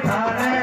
Hare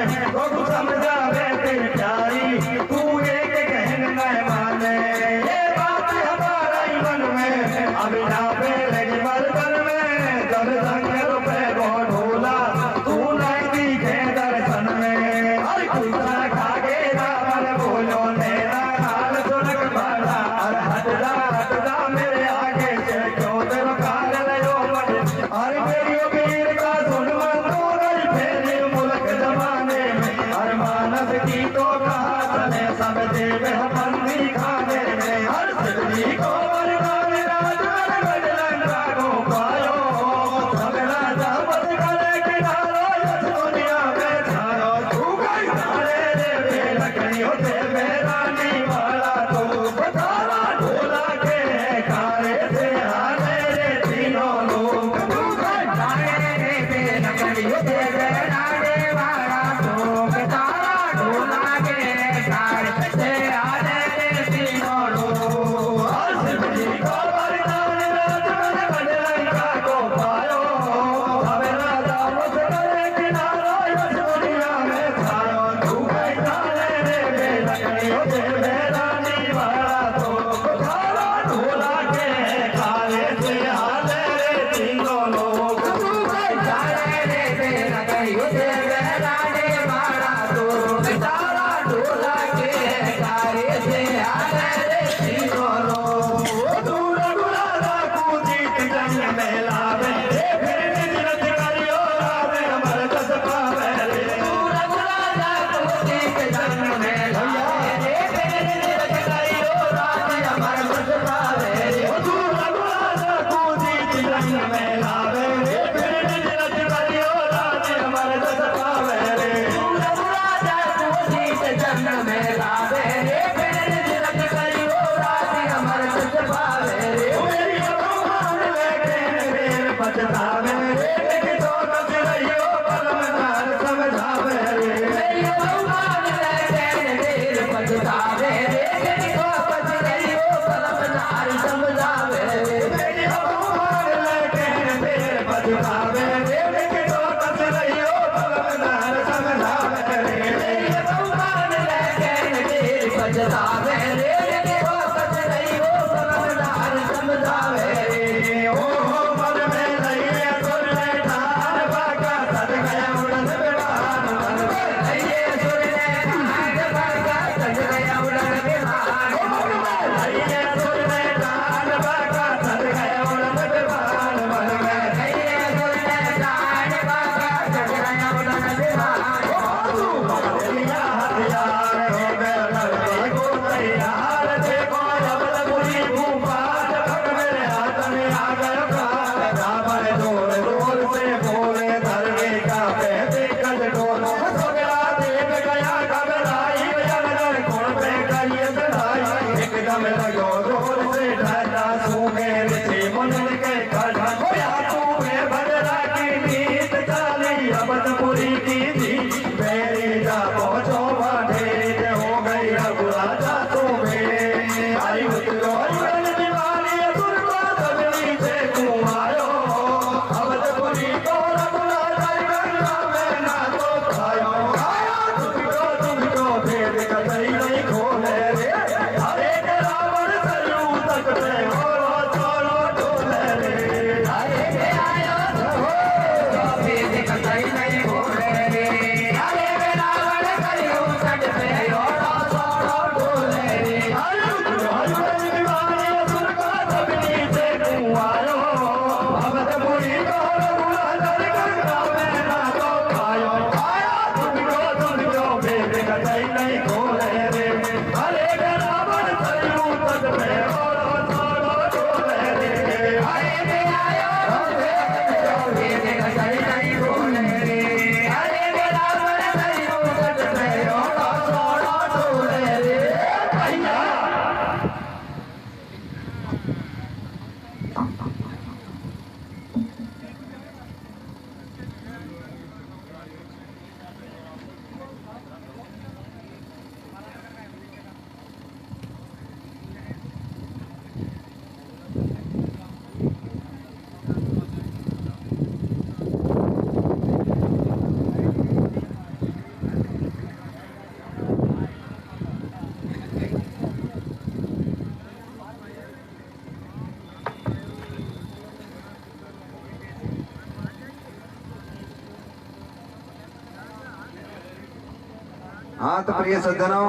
हाँ तो प्रिय सज्जनों,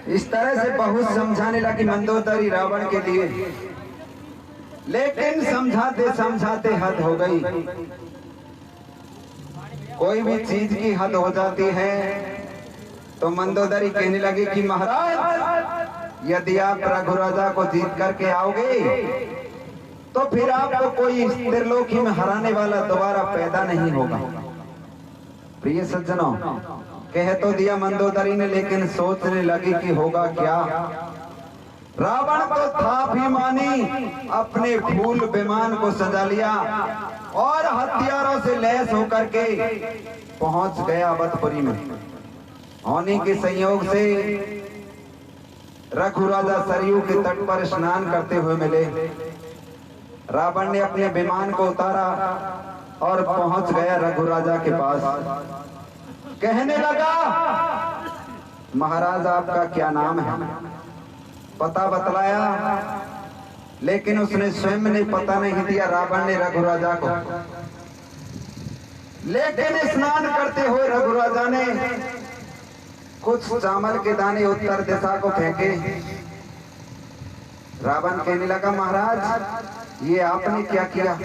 इस तरह से बहुत समझाने लगी मंदोदरी रावण के लिए, लेकिन समझाते समझाते हद हो गई। कोई भी चीज की हद हो जाती है तो मंदोदरी कहने लगी कि महाराज, यदि आप रघुराजा को जीत करके आओगे तो फिर आपको कोई त्रिलोकी में हराने वाला दोबारा पैदा नहीं होगा। प्रिय सज्जनों, कह तो दिया मंदोदरी ने, लेकिन सोचने लगी कि होगा क्या। रावण तो था अभिमानी, अपने फूल विमान को सजा लिया और हथियारों से लैस होकर के पहुंच गया अवधपुरी में। होनी के संयोग से रघुराजा सरयू के तट पर स्नान करते हुए मिले। रावण ने अपने विमान को उतारा और पहुंच गया रघुराजा के पास। कहने लगा, महाराज आपका क्या नाम है? पता बतलाया, लेकिन उसने स्वयं ने पता नहीं दिया रावण ने रघुराजा को। लेकिन स्नान करते हुए रघुराजा ने कुछ चावल के दाने उत्तर दिशा को फेंके। रावण कहने लगा, महाराज ये आपने क्या किया?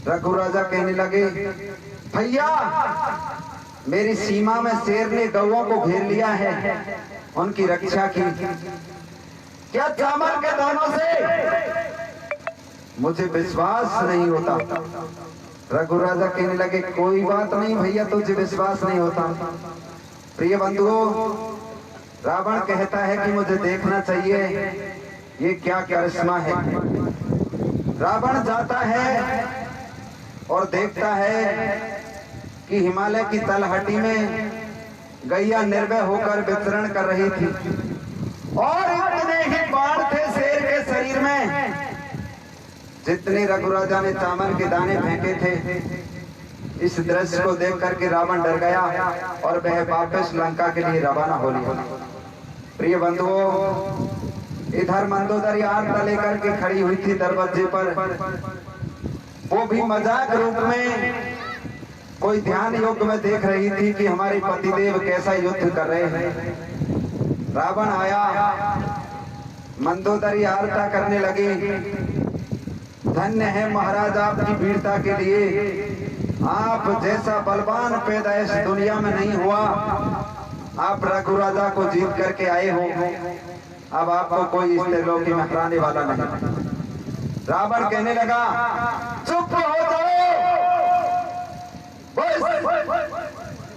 रघुराजा कहने लगे, भैया मेरी सीमा में शेर ने गौओं को घेर लिया है, उनकी रक्षा की। क्या चावल के दानों से मुझे विश्वास नहीं होता। रघुराजा कहने लगे, कोई बात नहीं भैया, तुझे विश्वास नहीं होता। प्रिय बंधुओं, रावण कहता है कि मुझे देखना चाहिए ये क्या करिश्मा है। रावण जाता है और देखता है कि हिमालय की तलहटी में गैया निर्भय होकर विचरण कर रही थी और इतने ही बाण थे शेर के शरीर में जितने रघुराजा ने चावल के दाने फेंके थे। इस दृश्य को देख करके रावण डर गया और वह वापस लंका के लिए रवाना हो लिया। प्रिय बंधुओं, इधर मंदोदरी आरता लेकर के खड़ी हुई थी दरवाजे पर। वो भी मजाक रूप में कोई ध्यान योग में देख रही थी कि हमारे पतिदेव कैसा युद्ध कर रहे हैं। रावण आया, मंदोदरी आरता करने लगी, धन्य है महाराज आपकी वीरता के लिए। आप जैसा बलवान पैदा इस दुनिया में नहीं हुआ। आप रघुराजा को जीत करके आए हो, अब आपको कोई इस त्रिलोकी में हराने वाला नहीं। रावण कहने लगा, चुप हो जाओ,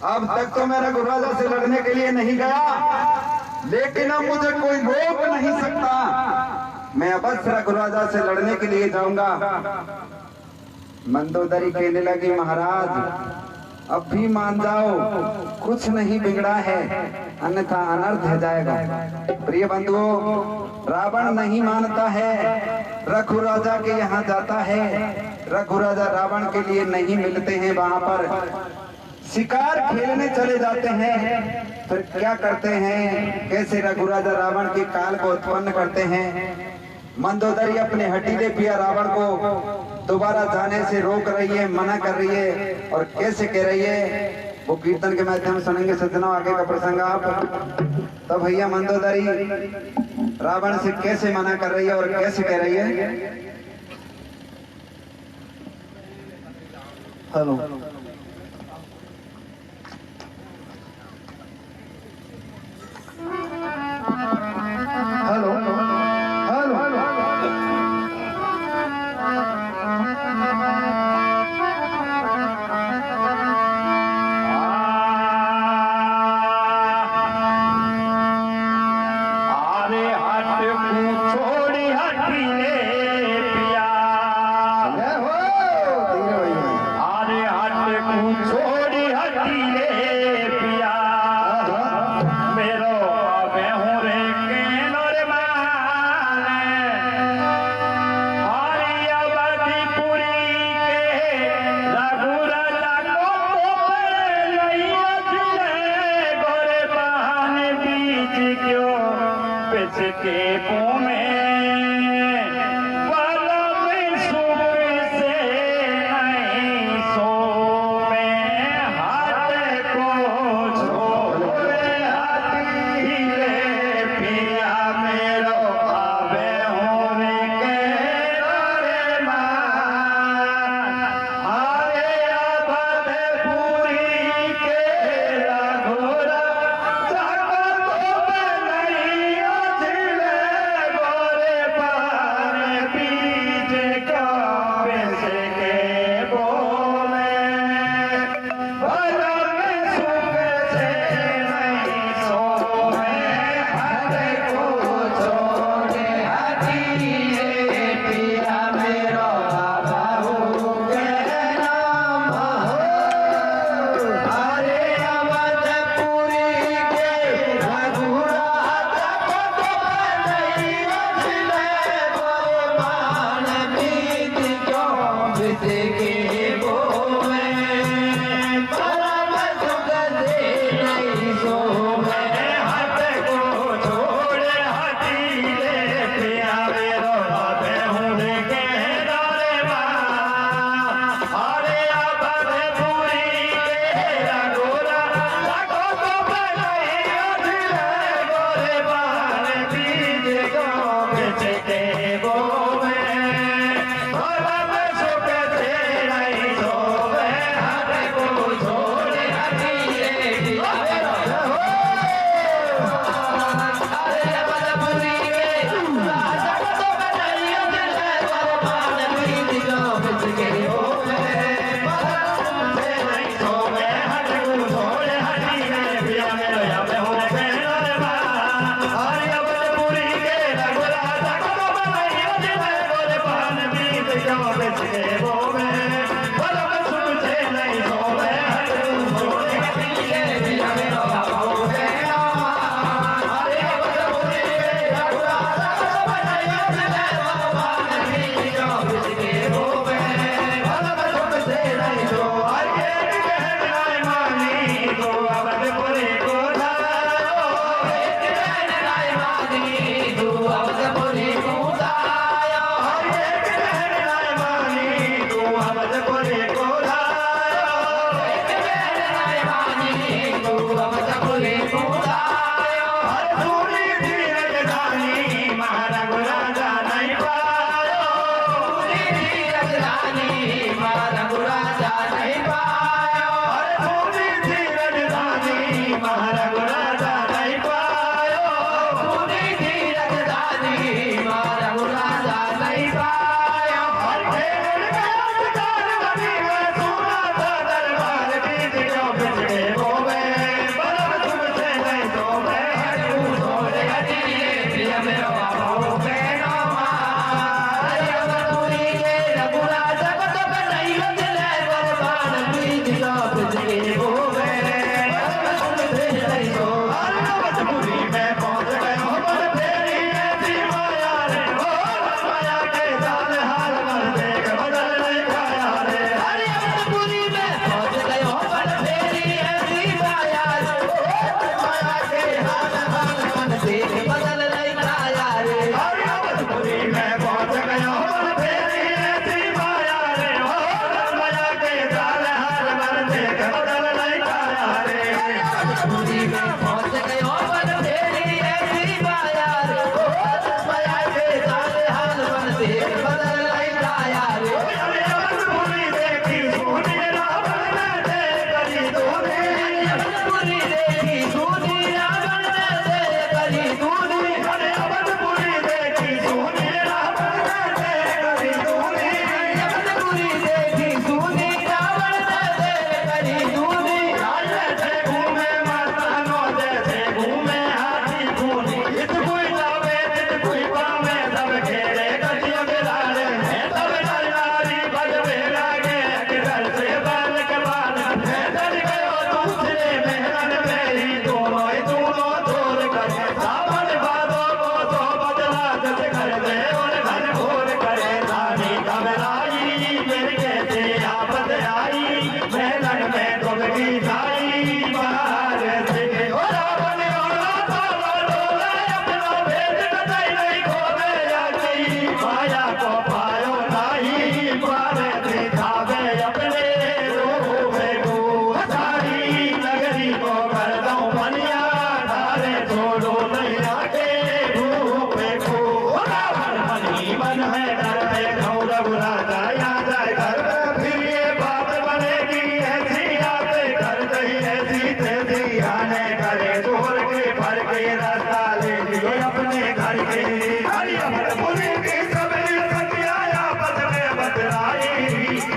अब तक तो मैं रघुराजा से लड़ने के लिए नहीं गया, लेकिन अब मुझे कोई रोक नहीं सकता। मैं अवश्य रघुराजा से लड़ने के लिए जाऊंगा। मंदोदरी कहने लगी, महाराज अब भी मान जाओ, कुछ नहीं बिगड़ा है, अन्यथा अनर्थ हो जाएगा। प्रिय बंधुओं, रावण नहीं मानता है, रघुराजा के यहाँ जाता है। रघुराजा रावण के लिए नहीं मिलते हैं, वहां पर शिकार खेलने चले जाते हैं। फिर क्या करते हैं, कैसे रघुराजा रावण के काल को उत्पन्न करते हैं। मंदोदरी अपने हटीले पिया रावण को दोबारा जाने से रोक रही है, मना कर रही है, और कैसे कह रही है वो कीर्तन के माध्यम से सुनेंगे सज्जनों आगे का प्रसंग आप। तो भैया मंदोदरी रावण से कैसे मना कर रही है और कैसे कह रही है। हेलो हेलो छोड़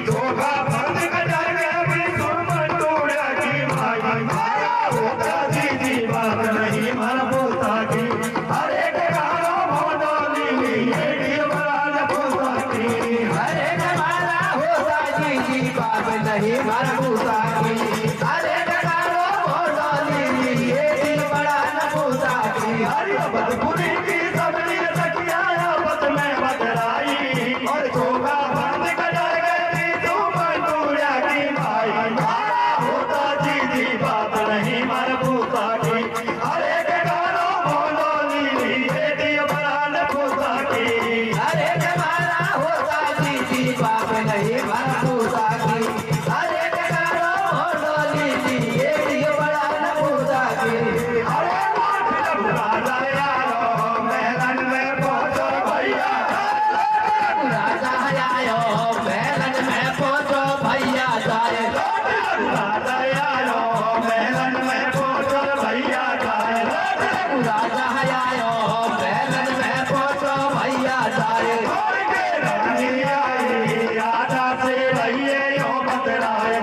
धोखा बंद कर के अपनी सुरमन तोड़ा की भाई होता दीदी बात नहीं मन बोलता की अरे गाना मोडोली ये बड़ा न बोलता की अरे जमाना होता दीदी बात नहीं मन बोलता की अरे गाना मोडोली ये बड़ा न बोलता की हरि बदपुरी की सबनी सखिया आपस में बदलाई और चोगा बंद कर गई तू बंदूरिया की भाई होता दीदी बात नहीं मन बोलता की अरे गाना मोडोली ये बड़ा न बोलता की अरे जमाना होता दीदी बात नहीं मन बोलता की अरे गाना मोडोली ये बड़ा न बोलता की अरे राजा यारो महलन में पहुंचो भैया राजा आयो महलन में पहुंचो भैया जाए राजा यारो महलन में पहुंचो भैया जाए राजा आयो महलन में पहुंचो भैया जाए रानी आई राजा से रहिए यो बतलाए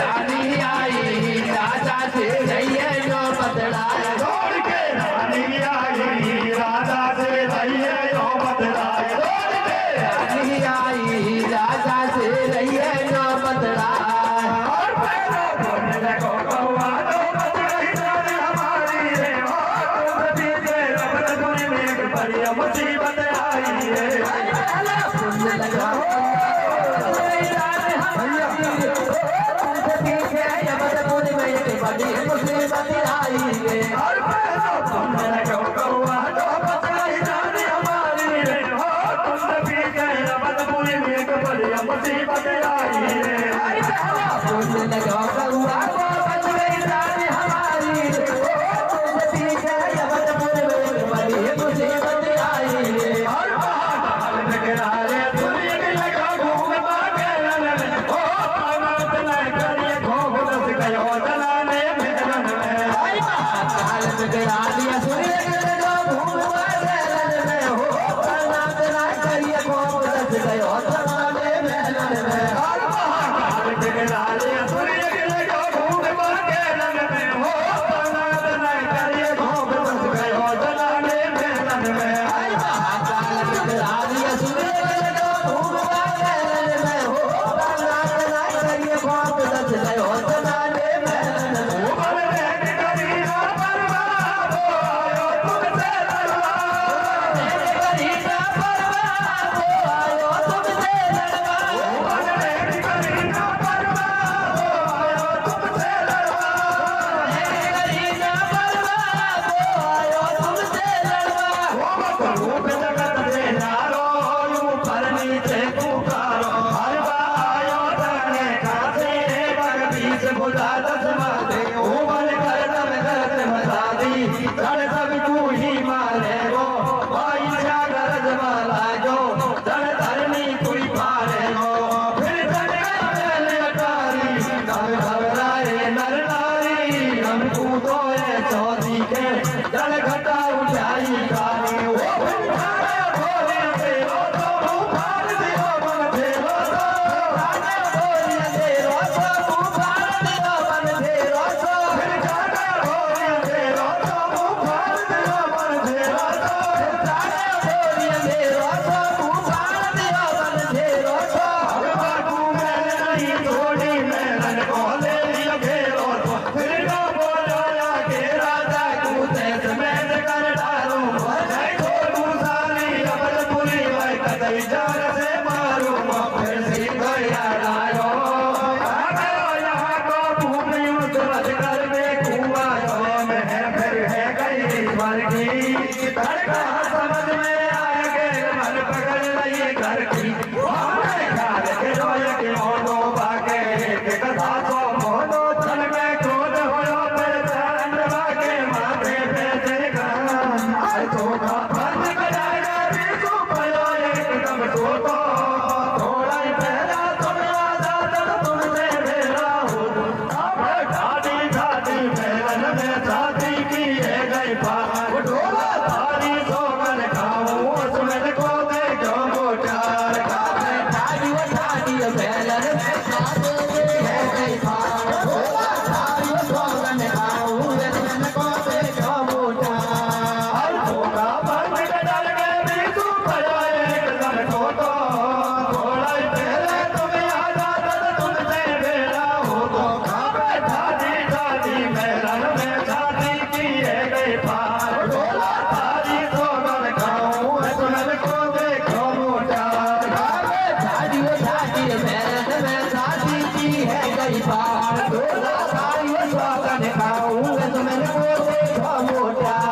रानी आई राजा से रहिए जो बदलाए दौड़ के रानी आई राजा से रहिए यो बतलाए रानी आई राजा से रहिए जो बदलाए और पैरों बोलने लगो कौआ तो बच गई जान हमारी रे हो तुम दीजिए रब दुनिया में एक बड़ी मुसीबत आई है सुन लगा बड़ी मुसीबत आई है और पैरों बोलने लगो कौआ तो बच गई जान हमारी रे हो तुम दीजिए रब दुनिया में एक बड़ी मुसीबत आई है सुन लगा कौआ को बच गई जान हमारी बड़ी मुसीबत आई है और बाहर में किनारे दुनिया के लगा घूम बागेलन में ओ पानात न करिए घोग दस गयो जलाने मेलन में काल में गिरा दिया सूर्य के जो घूम महलन में हो प्रणाम ना करिए घूम दस गयो जमाने महलन में और बाहर में किनारे दुनिया के लगा घूम बागेलन में ओ पानात न करिए घोग दस गयो जलाने मेलन में काल में गिरा दिया सूर्य के जो घूम महलन में हो प्रणाम ना करिए घूम दस गयो जमाने महलन में उमर में करीना परवाह आयो तुमसे लड़वा करीना परवाह आयो तुमसे लड़वा उमर में करीना परवाह आयो तुमसे लड़वा करीना परवाह आयो तुमसे लड़वा रूप जगत से नारो यूं पर नीचे पुकारो हर आयो तने कासे पर बीच बुला दस माते उमर कर तब दर्द मचा दी धड़ सब तू ही मारे गो भाई जागरज वाला जो धड़ धरनी कोई पारे गो फिर धड़े चले अटारी कब घबराए नर नारी हम कूदो ये चौथी के धड़ घटा उठाई कारी ओ भिखारे भोले तेरो तो मुखार दियो मन तेरो तो राजा बोलिए तेरो तो मुखार दियो बन तेरो तो भिखारे भोले तेरो तो मुखार दियो मन तेरो तो राजा बोलिए तेरो तो मुखार दियो बन तेरो तो बाबू मैंने नहीं छोड़ी मैंने बोले लिया घेरो तो फिर ना बोलो या के राजा कूदे समेत कर डालो नहीं छोड़ू सारी अबल पूरी भाई कतई जान से मारू फिर सीधा याद आयो यहाँ को भूमि उतरत कर में कुआ जो में फिर है गई ईश्वर की धड़का समझ में आया के मन पकड़ लई घर की हमें ख्याल के रोय के मोनो बाके के कथा सो मोनो चल में क्रोध होयो पर चंद बाके माथे पे से गान आई तो बंद कराएगा भी तू पयो एकदम सोतो थोड़ा ही पहला तुम आजाद तुमसे मेरा हो अब घाटी घाटी मेलन में छाती की है गई पार ढोला तारी सो दिखाऊंगा तुमको देखो मोटा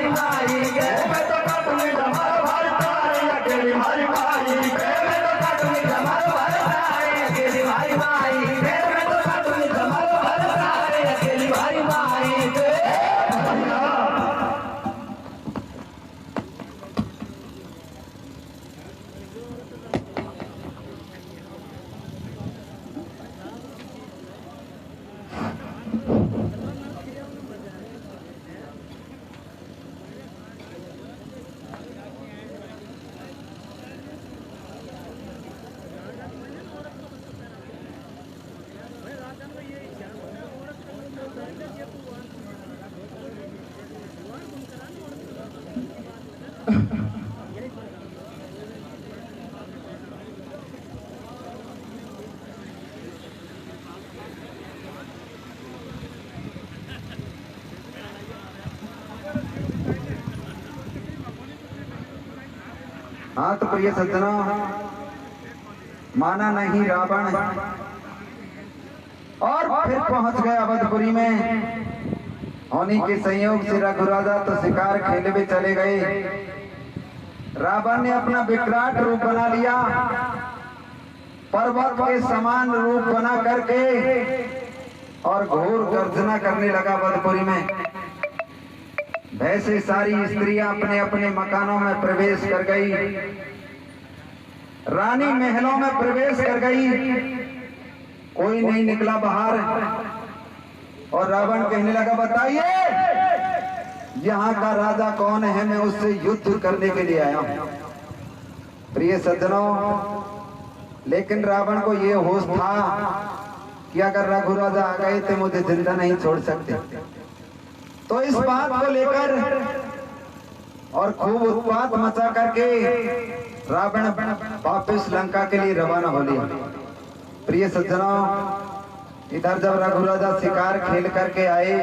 मारी हाँ तो प्रिय सज्जनों, माना नहीं रावण और फिर पहुंच गए अवधपुरी में। होनी के संयोग से रघुराजा तो शिकार खेले में चले गए। रावण ने अपना विकराट रूप बना लिया, पर्वत के समान रूप बना करके और घोर गर्जना करने लगा अवधपुरी में। वैसे सारी स्त्रियां अपने अपने मकानों में प्रवेश कर गई, रानी महलों में प्रवेश कर गई, कोई नहीं निकला बाहर। और रावण कहने लगा, बताइए यहाँ का राजा कौन है, मैं उससे युद्ध करने के लिए आया हूं। प्रिय सज्जनों, लेकिन रावण को यह होश था कि अगर रघुराजा आ गए तो मुझे जिंदा नहीं छोड़ सकते। तो इस बात को लेकर और खूब उत्पात मचा करके रावण वापस लंका के लिए रवाना हो लिया। प्रिय सज्जनों, इधर जब रघुराजा शिकार खेल करके आए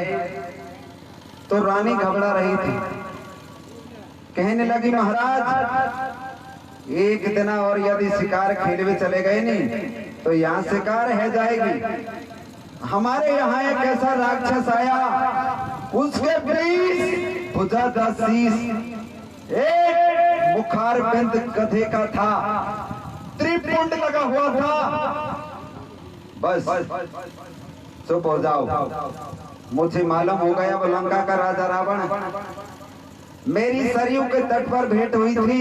तो रानी घबरा रही थी। कहने लगी, महाराज एक दिन और यदि शिकार खेल में चले गए नहीं तो यहाँ शिकार है जाएगी। हमारे यहाँ एक ऐसा राक्षस आया, उसके 20 भुजा शीश, एक मुखार बिंद गधे का था, त्रिपुंड लगा हुआ था। बस चुप हो जाओ, मुझे मालूम हो गया वो लंका का राजा रावण। मेरी सरयू के तट पर भेंट हुई थी।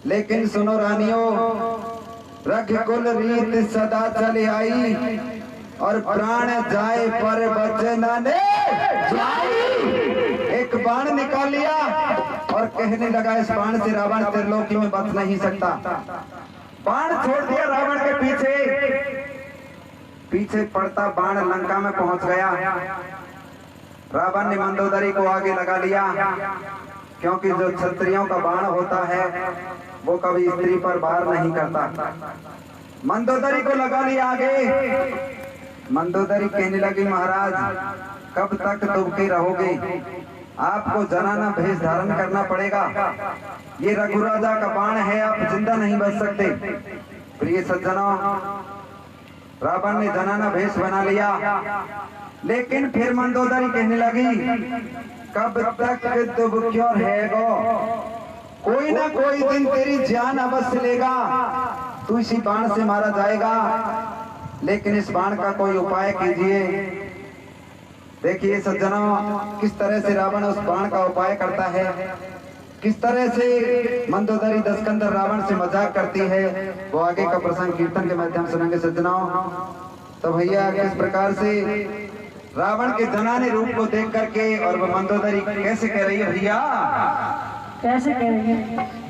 लेकिन सुनो रानियों, रघुकुल रीत सदा चले आई और प्राण जाए पर बचना ने जाई। एक बाण निकाल लिया और कहने लगा, इस बाण से रावण त्रिलोकी में बच नहीं सकता। बाण छोड़ दिया रावण के पीछे, पीछे पड़ता बाण लंका में पहुंच गया। रावण ने मंदोदरी को आगे लगा लिया, क्योंकि जो क्षत्रियों का बाण होता है वो कभी स्त्री पर वार नहीं करता। मंदोदरी को लगा लिया आगे। मंदोदरी कहने लगी, महाराज कब तक दुबके रहोगे, आपको जनाना भेष धारण करना पड़ेगा। ये रघुराजा का बाण है, आप जिंदा नहीं बच सकते। प्रिय सज्जनों, रावण ने जनाना भेष बना लिया। लेकिन फिर मंदोदरी कहने लगी, कब तक दुबक्यों रहेगो, कोई ना कोई दिन तेरी जान अवश्य लेगा, तू इसी बाण से मारा जाएगा। लेकिन इस बाण का कोई उपाय कीजिए। देखिए सज्जनों, किस तरह से रावण उस बाण का उपाय करता है, किस तरह से मंदोदरी दशकंधर रावण से मजाक करती है, वो आगे का प्रसंग कीर्तन के माध्यम से सुनेंगे सज्जनों। तो भैया किस प्रकार से रावण के जनाने रूप को देख करके और वो मंदोदरी कैसे कह रही है, भैया कैसे करेंगे।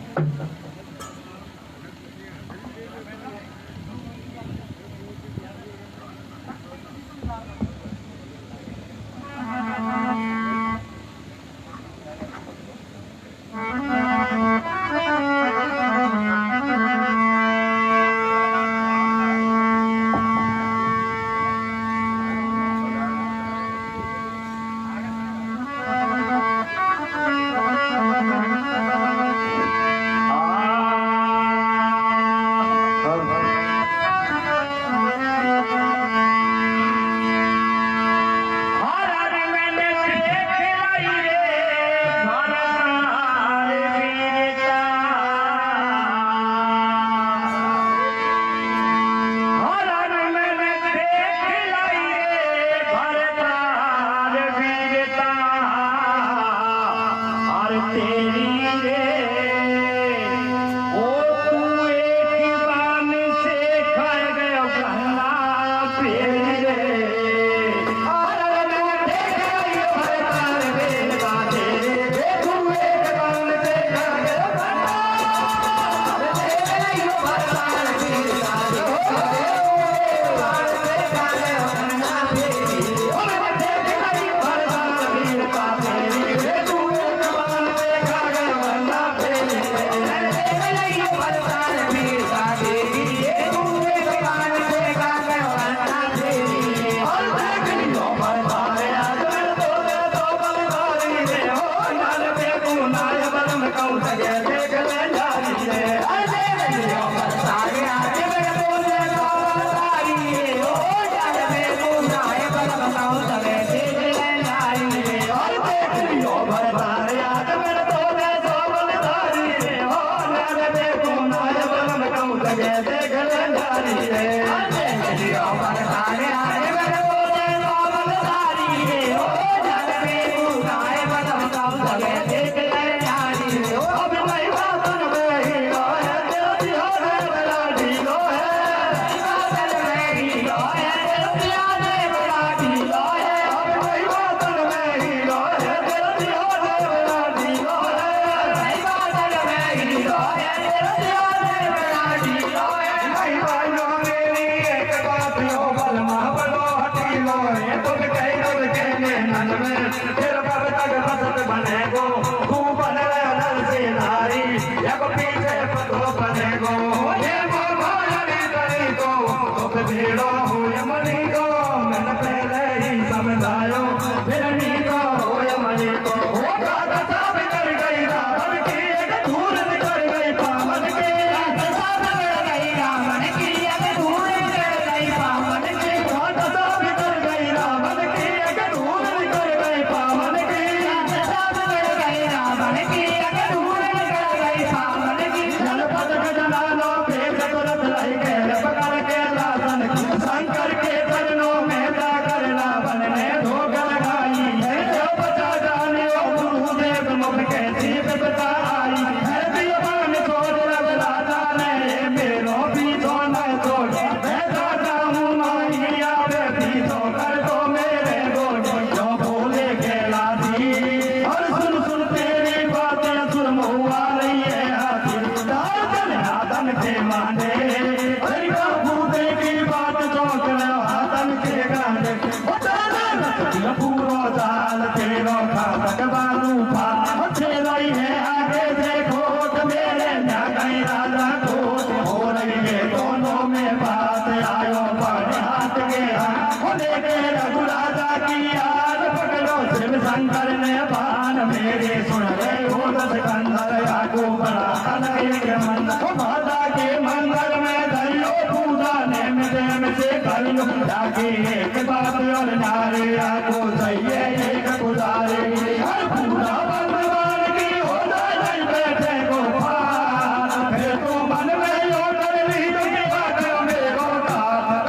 सुन रे हो दस कंधर आगो बड़ा नए के मंदिर माता के मंदिर में धरियो पूजा नेम देम से करियो जाके एक बात और नारे आगो सही एक गुजारे हर पूजा भगवान की हो जाए बैठे गोपाल फिर तो मन में यो कर ली की बात मेरो का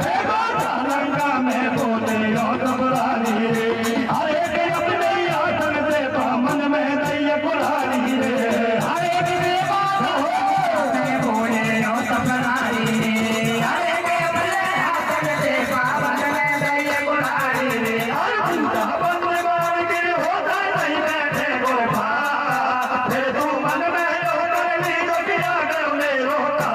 देखो लंका में बोले यो घबरानी रे हरे के अपने आतन से तो मन में दैय कुलानी रे हरे के देवा में बोले यो घबरानी रे हरे के अपने आतन से मन में दैय कुलानी रे हर पूजा भगवान की हो जाए बैठे गोपाल फिर तो मन में यो कर ली की बात मेरो का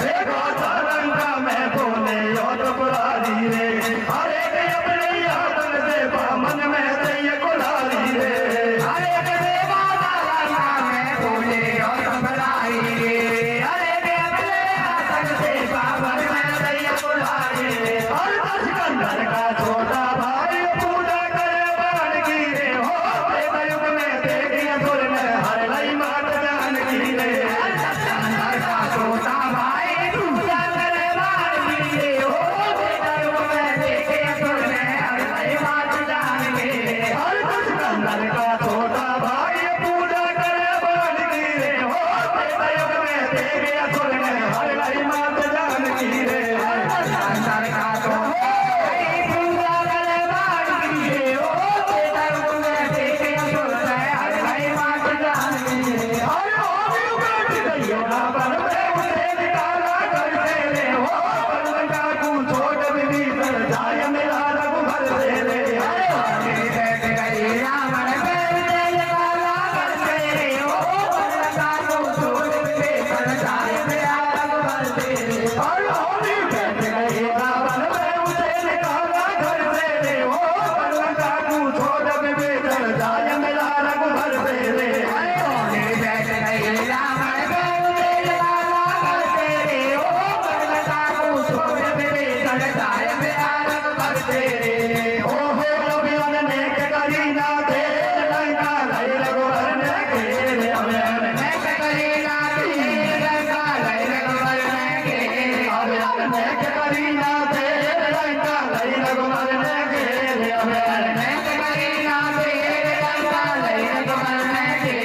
देखो लंका में बोले यो घबरानी रे हरे के अपने आतन से मन में दैय कुलानी रे हरे के देवा लंका में बोले यो घबरानी रे हरे के अपने आतन से मन में दैय कुलानी रे हर दस कंधर का छोटा भाई पूजा करे बाण की रे हो युग में देखिए सुर में हर लई मात जान की रे हर दस कंधर का छोटा भाई पूजा करे बाण की रे हो युग में देखिए सुर में हर लई मात जान की रे हर दस कंधर का छोटा भाई पूजा करे बाण की रे हो युग में देखिए सुर में हर लई मात जान की रे हर दस कंधर का छोटा भाई पूजा करे बाण की रे हो युग में देखिए सुर में हर लई मात जान की रे हर युग में दैया पर उसे निकाला करते रे हो लंका को छोड़ भी कर जाय मेरा रघुबर रे रे हरे आगे बैठ गई रावण पे उसे निकाला करते रे हो लंका को छोड़ भी कर जाय मेरा रघुबर रे रे हर आगे बैठ गई रावण पे उसे निकाला करते रे हो लंका को छोड़ भी कर जाय मेरा रघुबर रे रे हरे आगे बैठ गई रावण पे उसे निकाला करते रे हो लंका को छोड़ भी कर जाय मेरा रघुबर रे रे ओ हो रविवन ने के करी ना दे लंका लई रघुबर ने के रे अबे ने के करी ना दे लंका लई रघुबर ने के अबे ने के करी ना दे लंका लई रघुबर ने के रे अबे ने के करी ना दे लंका लई रघुबर ने के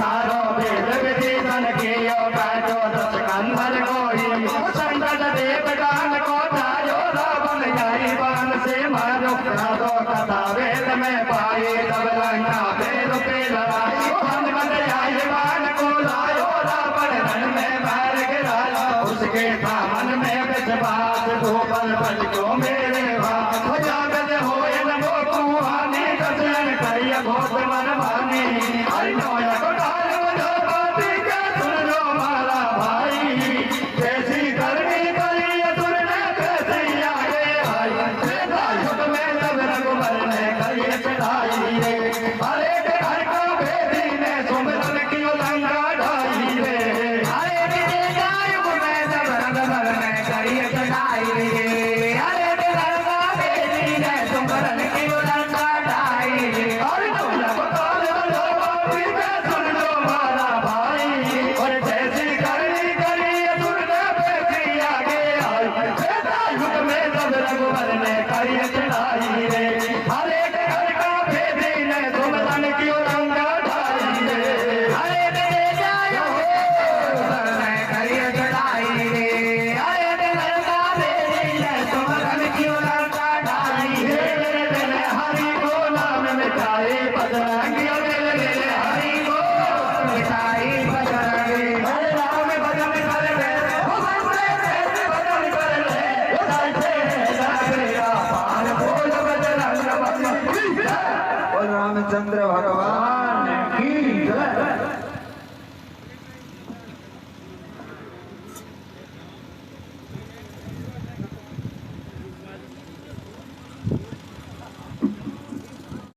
सारो वेद विधि सन के यो बाजो दस कंधर कोई संतत देव गान को धायो रावण जाई बाण से मारो राधो कथा वेद में पाए तब लंका वेद पे लड़ाई हनुमत आई बाण को लायो रावण रण में मार गिराया उसके था मन में विश्वास दो बल बच को मेरे बात हो जागत होए न वो कुहानी दर्शन करिय बहुत मन मानी हरि नोया को डाल बजा बाती के सुन लो मारा भाई जैसी करनी करी सुन ने कैसी आगे आई तेरा युग में जब रघुबर ने करी चढ़ाई रे हरे के घर का भेदी ने सुमिरन की लंका ढाई रे हरे के तेरा युग में जब रघुबर ने करी चढ़ाई रे हरे के घर का भेदी ने सुमिरन की लंका ढाई रे हरि नोया को डाल बजा बाती के सुन लो मारा भाई और जैसी करनी करी सुन ने कैसी आगे आई तेरा युग में जब रघुबर ने करी चढ़ाई रे हरे के घर का भेदी ने सुमिरन की लंका ढाई रे हरे के तेरा युग ने करी चढ़ाई रे हरे के घर का भेदी ने सुमिरन की लंका ढाई रे हरि को नाम मिटाए बजरंगी हरि को मिटाई बजरंगी हरे राम भजन कर ले हो भजन कर ले हो जाते पार बोल बजरंग बली और रामचंद्र भगवान की जय।